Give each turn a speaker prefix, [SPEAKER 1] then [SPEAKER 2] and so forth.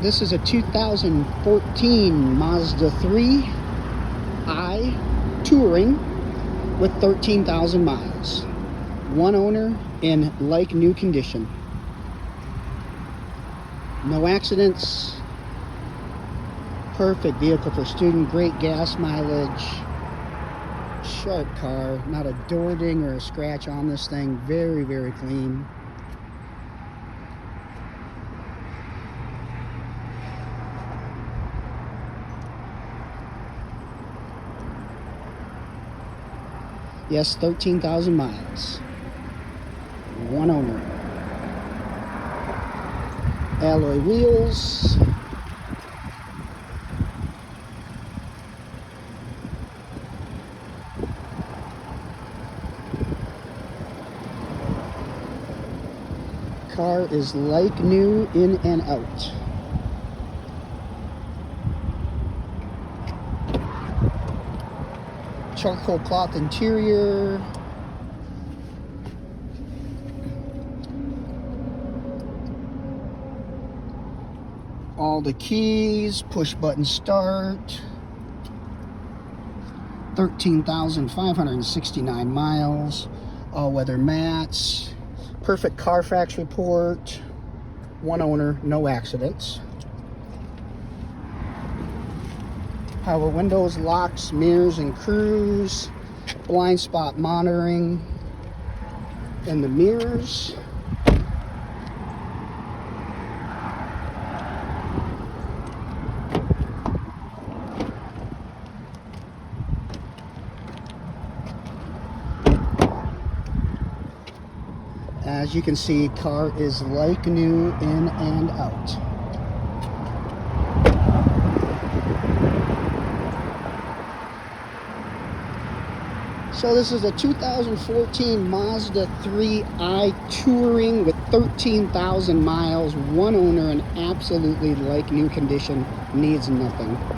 [SPEAKER 1] This is a 2014 Mazda 3i Touring with 13,000 miles. One owner in like new condition. No accidents. Perfect vehicle for student. Great gas mileage. Sharp car. Not a door ding or a scratch on this thing. Very, very clean. Yes, 13,000 miles. One owner. Alloy wheels. Car is like new, in and out. Charcoal cloth interior. All the keys, push button start. 13,569 miles. All weather mats. Perfect Carfax report. One owner, no accidents. Power windows, locks, mirrors, and cruise. Blind spot monitoring in the mirrors. As you can see, car is like new, in and out. So this is a 2014 Mazda 3i Touring with 13,000 miles, one owner, and absolutely like new condition, needs nothing.